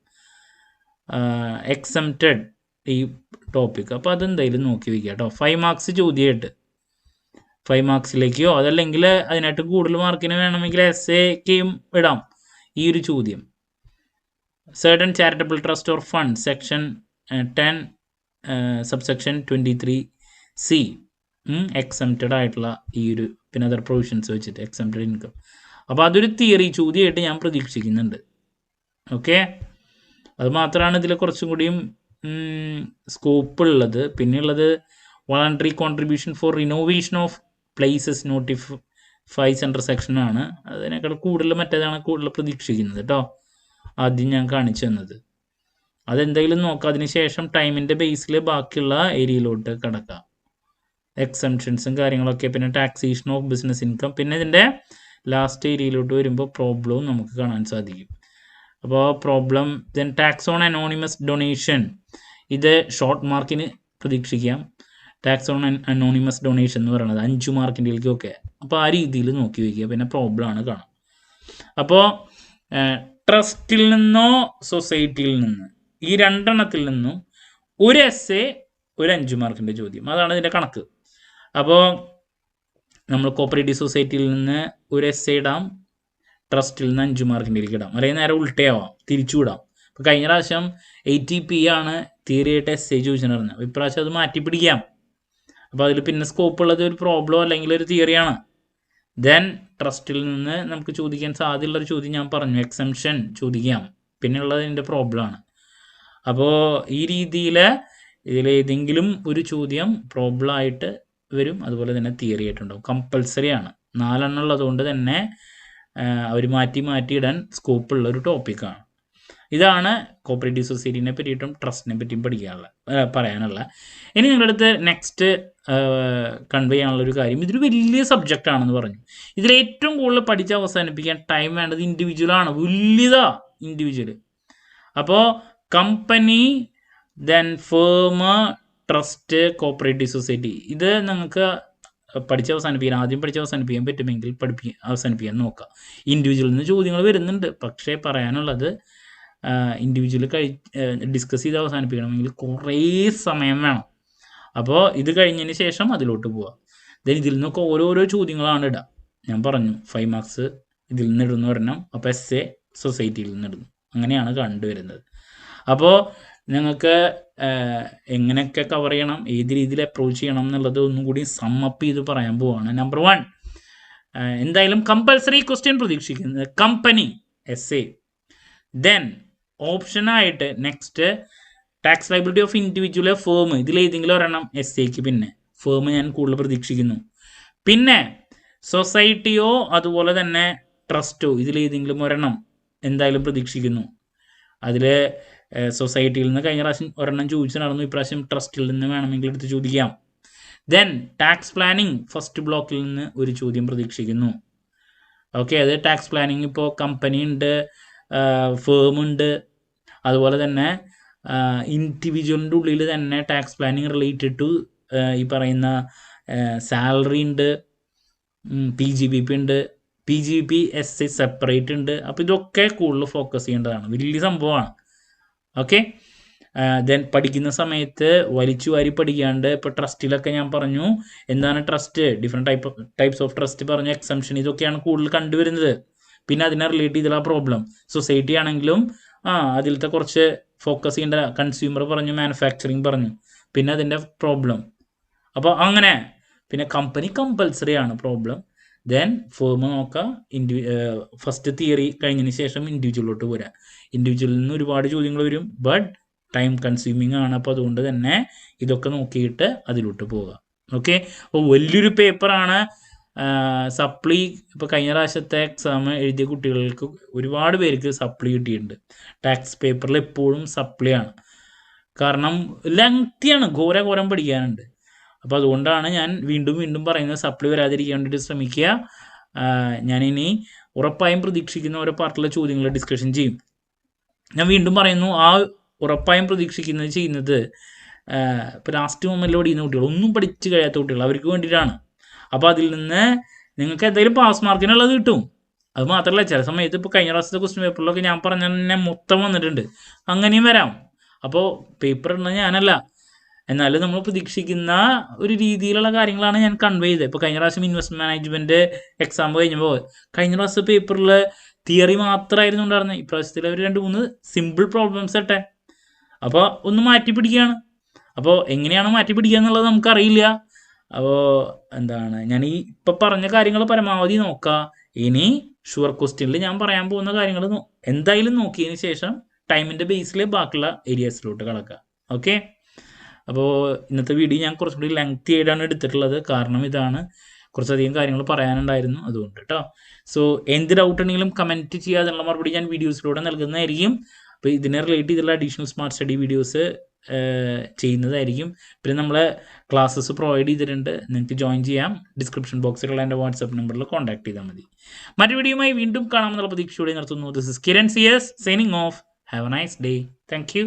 Speaker 1: എക്സംപ്റ്റഡ് ഈ ടോപ്പിക്. അപ്പോൾ അതെന്തായാലും നോക്കി വയ്ക്കുക കേട്ടോ. 5 മാർക്സ് ചോദ്യമായിട്ട് 5 മാർക്സിലേക്കോ അതല്ലെങ്കിൽ അതിനായിട്ട് കൂടുതൽ മാർക്കിന് വേണമെങ്കിൽ SAക്കും ഇടാം ഈ ഒരു ചോദ്യം. certain charitable trust or fund section 10 subsection 23C exempted ആയിട്ടുള്ള ഈ ഒരു പിന്നെ അതർ പ്രൊവിഷൻസ് വെച്ചിട്ട് എക്സംപ്റ്റഡ് ഇൻകം. അപ്പോൾ അതൊരു തിയറി ചോദ്യമായിട്ട് ഞാൻ പ്രതീക്ഷിക്കുന്നുണ്ട്. ഓക്കെ, അത് മാത്രമാണ് ഇതിൽ കുറച്ചും കൂടിയും സ്കോപ്പ് ഉള്ളത്. പിന്നെയുള്ളത് voluntary contribution for renovation of places notifies under സെക്ഷനാണ്. അതിനേക്കാൾ കൂടുതൽ മറ്റേതാണ് കൂടുതൽ പ്രതീക്ഷിക്കുന്നത് കേട്ടോ. ആദ്യം ഞാൻ കാണിച്ചു തന്നത് അതെന്തെങ്കിലും നോക്കാം. അതിനുശേഷം ടൈമിൻ്റെ ബേസിൽ ബാക്കിയുള്ള ഏരിയയിലോട്ട് കിടക്കാം. എക്സംഷൻസും കാര്യങ്ങളൊക്കെ, പിന്നെ ടാക്സേഷൻ ഓഫ് ബിസിനസ് ഇൻകം, പിന്നെ ഇതിൻ്റെ ലാസ്റ്റ് ഏരിയയിലോട്ട് വരുമ്പോൾ പ്രോബ്ലവും നമുക്ക് കാണാൻ സാധിക്കും. അപ്പോൾ problem then tax on anonymous donation, ഇത് ഷോർട്ട് മാർക്കിന് പ്രതീക്ഷിക്കാം. ടാക്സ് ഓൺ അനോണിമസ് ഡൊണേഷൻ എന്ന് പറയുന്നത് 5 മാർക്കിൻ്റെയൊക്കെ. അപ്പോൾ ആ രീതിയിൽ നോക്കി വയ്ക്കുക. പിന്നെ പ്രോബ്ലമാണ് കാണാം. അപ്പോൾ ട്രസ്റ്റിൽ നിന്നോ സൊസൈറ്റിയിൽ നിന്ന് ഈ രണ്ടെണ്ണത്തിൽ നിന്നും ഒരു essay ഒരു 5 മാർക്കിൻ്റെ ചോദ്യം, അതാണ് ഇതിൻ്റെ കണക്ക്. അപ്പോൾ നമ്മൾ കോപ്പറേറ്റീവ് സൊസൈറ്റിയിൽ നിന്ന് ഒരു essay ഇടാം, ട്രസ്റ്റിൽ നിന്ന് 5 മാർക്കിൻ്റെയിലേക്ക് ഇടാം, അല്ലെങ്കിൽ നേരെ ഉൾട്ടയാവാം, തിരിച്ചു വിടാം. അപ്പോൾ കഴിഞ്ഞ പ്രാവശ്യം 80P ആണ് തിയറി ആയിട്ട് essay ചോദിച്ചിട്ടുണ്ടായിരുന്നത്. അപ്പോൾ ഇപ്രാവശ്യം അത് മാറ്റി പിടിക്കാം. അപ്പോൾ അതിൽ പിന്നെ സ്കോപ്പ് ഉള്ളത് ഒരു പ്രോബ്ലം അല്ലെങ്കിൽ ഒരു തിയറിയാണ്. ദെൻ ട്രസ്റ്റിൽ നിന്ന് നമുക്ക് ചോദിക്കാൻ സാധ്യതയുള്ളൊരു ചോദ്യം ഞാൻ പറഞ്ഞു, എക്സംഷൻ ചോദിക്കാം. പിന്നെ ഉള്ളത് ഇതിൻ്റെ പ്രോബ്ലമാണ്. അപ്പോൾ ഈ രീതിയിൽ ഇതിലേതെങ്കിലും ഒരു ചോദ്യം പ്രോബ്ലമായിട്ട് വരും, അതുപോലെ തന്നെ തിയറി ആയിട്ടുണ്ടാവും. കമ്പൽസറി ആണ്. 4 എണ്ണം ഉള്ളതുകൊണ്ട് തന്നെ അവർ മാറ്റി ഇടാൻ സ്കോപ്പുള്ള ഒരു ടോപ്പിക്കാണ്. ഇതാണ് കോപ്പറേറ്റീവ് സൊസൈറ്റീനെ പറ്റിയിട്ടും ട്രസ്റ്റിനെ പറ്റിയും പറയാനുള്ള. ഇനി നിങ്ങളുടെ അടുത്ത് നെക്സ്റ്റ് കൺവേ ചെയ്യാനുള്ളൊരു കാര്യം, ഇതൊരു വലിയ സബ്ജക്റ്റ് ആണെന്ന് പറഞ്ഞു. ഇതിലേറ്റവും കൂടുതൽ പഠിച്ച് അവസാനിപ്പിക്കാൻ ടൈം വേണ്ടത് ഇൻഡിവിജ്വലാണ്. വലിയതാ ഇൻഡിവിജ്വൽ. അപ്പോൾ company, then firm, trust, cooperative society, ഇത് നിങ്ങൾക്ക് ആദ്യം പഠിച്ച് അവസാനിപ്പിക്കാൻ പറ്റുമെങ്കിൽ അവസാനിപ്പിക്കാൻ നോക്കുക. ഇൻഡിവിജ്വലിൽ നിന്ന് ചോദ്യങ്ങൾ വരുന്നുണ്ട്, പക്ഷേ പറയാനുള്ളത് ഇൻഡിവിജ്വൽ ഡിസ്കസ് ചെയ്ത് അവസാനിപ്പിക്കണമെങ്കിൽ കുറേ സമയം വേണം. അപ്പോൾ ഇത് കഴിഞ്ഞതിന് ശേഷം അതിലോട്ട് പോവാം. ദെൻ ഇതിൽ നിന്നൊക്കെ ഓരോരോ ചോദ്യങ്ങളാണ് ഇടുക. ഞാൻ പറഞ്ഞു 5 മാർക്സ് ഇതിൽ നിന്ന് ഇടുന്നു വരണം, അപ്പോൾ essay സൊസൈറ്റിയിൽ നിന്ന് ഇടുന്നു, അങ്ങനെയാണ് കണ്ടുവരുന്നത്. അപ്പോൾ നിങ്ങൾക്ക് എങ്ങനെയൊക്കെ കവർ ചെയ്യണം, ഏത് രീതിയിൽ അപ്രോച്ച് ചെയ്യണം എന്നുള്ളത് ഒന്നും കൂടി സമ്മപ്പ് ചെയ്ത് പറയാൻ പോവാണ്. നമ്പർ 1, എന്തായാലും കമ്പൽസറി ക്വസ്റ്റ്യൻ പ്രതീക്ഷിക്കുന്നത് കമ്പനി എസ് എ. ദെൻ ഓപ്ഷനായിട്ട് next tax liability of individual firm, ഇതിലേതെങ്കിലും ഒരെണ്ണം എസ് എക്ക്. പിന്നെ ഫേം ഞാൻ കൂടുതൽ പ്രതീക്ഷിക്കുന്നു. പിന്നെ സൊസൈറ്റിയോ അതുപോലെ തന്നെ ട്രസ്റ്റോ, ഇതിലേതെങ്കിലും ഒരെണ്ണം എന്തായാലും പ്രതീക്ഷിക്കുന്നു. അതിൽ സൊസൈറ്റിയിൽ നിന്ന് കഴിഞ്ഞ പ്രാവശ്യം ഒരെണ്ണം ചോദിച്ചു നടന്നു, ഇപ്രാവശ്യം ട്രസ്റ്റിൽ നിന്ന് വേണമെങ്കിൽ എടുത്ത് ചോദിക്കാം. ദെൻ ടാക്സ് പ്ലാനിങ് ഫസ്റ്റ് ബ്ലോക്കിൽ നിന്ന് ഒരു ചോദ്യം പ്രതീക്ഷിക്കുന്നു. ഓക്കെ, അത് ടാക്സ് പ്ലാനിങ് ഇപ്പോൾ കമ്പനി ഉണ്ട്, ഫേം ഉണ്ട്, അതുപോലെ തന്നെ ഇൻഡിവിജ്വലിൻ്റെ ഉള്ളിൽ തന്നെ ടാക്സ് പ്ലാനിങ് റിലേറ്റഡ് ടു ഈ പറയുന്ന സാലറി ഉണ്ട്, PGBP ഉണ്ട്, PGBP SC സെപ്പറേറ്റ് ഉണ്ട്. അപ്പോൾ ഇതൊക്കെ കൂടുതൽ ഫോക്കസ് ചെയ്യേണ്ടതാണ്, വലിയ സംഭവമാണ്. ഓക്കെ, ദെൻ പഠിക്കുന്ന സമയത്ത് വലിച്ചു വാരി പഠിക്കാണ്ട്, ഇപ്പോൾ ട്രസ്റ്റിലൊക്കെ ഞാൻ പറഞ്ഞു എന്താണ് trust, different types of trust പറഞ്ഞു, എക്സംഷൻ, ഇതൊക്കെയാണ് കൂടുതൽ കണ്ടുവരുന്നത്. പിന്നെ അതിനെ റിലേറ്റ് ചെയ്തുള്ള പ്രോബ്ലം. സൊസൈറ്റി ആണെങ്കിലും അതിലത്തെ കുറച്ച് ഫോക്കസ് ചെയ്യേണ്ട, കൺസ്യൂമർ പറഞ്ഞു, മാനുഫാക്ചറിങ് പറഞ്ഞു, പിന്നെ അതിൻ്റെ പ്രോബ്ലം. അപ്പോൾ അങ്ങനെ പിന്നെ കമ്പനി കമ്പൽസറി ആണ് പ്രോബ്ലം. ദെൻ ഫേം നോക്കാം, ഫസ്റ്റ് തിയറി കഴിഞ്ഞതിന് ശേഷം ഇൻഡിവിജ്വലിലോട്ട് പോരാ. ഇൻഡിവിജ്വലിൽ നിന്ന് ഒരുപാട് ചോദ്യങ്ങൾ വരും, ബട്ട് ടൈം കൺസ്യൂമിങ് ആണ്. അപ്പോൾ അതുകൊണ്ട് തന്നെ ഇതൊക്കെ നോക്കിയിട്ട് അതിലോട്ട് പോവുക. ഓക്കെ, അപ്പോൾ വലിയൊരു പേപ്പറാണ് സപ്ലി. ഇപ്പോൾ കഴിഞ്ഞ പ്രാവശ്യത്തെ എക്സാം എഴുതിയ കുട്ടികൾക്ക് ഒരുപാട് പേർക്ക് സപ്ലി കിട്ടിയിട്ടുണ്ട്. ടാക്സ് പേപ്പറിൽ എപ്പോഴും സപ്ലി ആണ്, കാരണം ലെങ്തിയാണ്, ഘോരം പഠിക്കാനുണ്ട്. അപ്പോൾ അതുകൊണ്ടാണ് ഞാൻ വീണ്ടും പറയുന്നത്, സപ്ലി വരാതിരിക്കാൻ വേണ്ടിയിട്ട് ശ്രമിക്കുക. ഞാനിനി ഉറപ്പായും പ്രതീക്ഷിക്കുന്ന ഓരോ പാർട്ടിലെ ചോദ്യങ്ങൾ ഡിസ്കഷൻ ചെയ്യും. ഞാൻ വീണ്ടും പറയുന്നു, ആ ഉറപ്പായും ചെയ്യുന്നത് ഇപ്പോൾ ലാസ്റ്റ് മൊമെൻറ്റിൽ പഠിക്കുന്ന കുട്ടികൾ, ഒന്നും പഠിച്ച് കഴിയാത്ത കുട്ടികൾ, അവർക്ക് വേണ്ടിയിട്ടാണ്. അപ്പോൾ അതിൽ നിന്ന് നിങ്ങൾക്ക് എന്തെങ്കിലും പാസ് മാർക്കിനുള്ളത് കിട്ടും. അത് മാത്രമല്ല, ചില സമയത്ത് ഇപ്പോൾ കഴിഞ്ഞ പ്രാവശ്യത്തെ ക്വസ്റ്റ്യൻ പേപ്പറിലൊക്കെ ഞാൻ പറഞ്ഞ തന്നെ മൊത്തം വന്നിട്ടുണ്ട്, അങ്ങനെയും വരാം. അപ്പോൾ പേപ്പർ ഇടുന്നത് ഞാനല്ല, എന്നാലും നമ്മൾ പ്രതീക്ഷിക്കുന്ന ഒരു രീതിയിലുള്ള കാര്യങ്ങളാണ് ഞാൻ കൺവേ ചെയ്തത്. ഇപ്പോൾ കഴിഞ്ഞ പ്രാവശ്യം ഇൻവെസ്റ്റ്മെൻറ്റ് മാനേജ്മെൻറ്റ് എക്സാം കഴിഞ്ഞപ്പോൾ കഴിഞ്ഞ പ്രാവശ്യം പേപ്പറിൽ തിയറി മാത്രമായിരുന്നു ഉണ്ടായിരുന്നത്. ഇപ്രാവശ്യത്തിൽ അവർ 2-3 സിമ്പിൾ പ്രോബ്ലംസ് ഇട്ടെ. അപ്പോൾ ഒന്ന് മാറ്റി പിടിക്കുകയാണ്. അപ്പോൾ എങ്ങനെയാണ് മാറ്റി പിടിക്കുക എന്നുള്ളത് നമുക്കറിയില്ല. അപ്പോൾ എന്താണ്, ഞാൻ ഈ ഇപ്പം പറഞ്ഞ കാര്യങ്ങൾ പരമാവധി നോക്കുക. ഇനി ഷുവർ ക്വസ്റ്റ്യനിൽ ഞാൻ പറയാൻ പോകുന്ന കാര്യങ്ങൾ എന്തായാലും നോക്കിയതിന് ശേഷം ടൈമിൻ്റെ ബേസിൽ ബാക്കിയുള്ള ഏരിയാസിലോട്ട് കിടക്കുക. ഓക്കെ, അപ്പോൾ ഇന്നത്തെ വീഡിയോ ഞാൻ കുറച്ചുകൂടി ലെങ്തി ആയിട്ടാണ് എടുത്തിട്ടുള്ളത്, കാരണം ഇതാണ്, കുറച്ചധികം കാര്യങ്ങൾ പറയാനുണ്ടായിരുന്നു, അതുകൊണ്ട് കേട്ടോ. സോ എന്ത് ഡൗട്ട് ഉണ്ടെങ്കിലും കമൻറ്റ് ചെയ്യുക, അതിനുള്ള മറുപടി ഞാൻ വീഡിയോസിലൂടെ നൽകുന്നതായിരിക്കും. അപ്പോൾ ഇതിനെ റിലേറ്റ് ചെയ്തുള്ള അഡീഷണൽ സ്മാർട്ട് സ്റ്റഡി വീഡിയോസ് ചെയ്യുന്നതായിരിക്കും. പിന്നെ നമ്മളെ ക്ലാസ്സസ് പ്രൊവൈഡ് ചെയ്തിട്ടുണ്ട്, നിങ്ങൾക്ക് ജോയിൻ ചെയ്യാം. ഡിസ്ക്രിപ്ഷൻ ബോക്സിലുള്ള എൻ്റെ വാട്സാപ്പ് നമ്പറിൽ കോൺടാക്ട് ചെയ്താൽ മതി. മറ്റു വീഡിയോയുമായി വീണ്ടും കാണാമെന്നുള്ള പ്രതീക്ഷയോടെ നിർത്തുന്നു. This is Kiran CS signing off. Have a nice day. Thank U.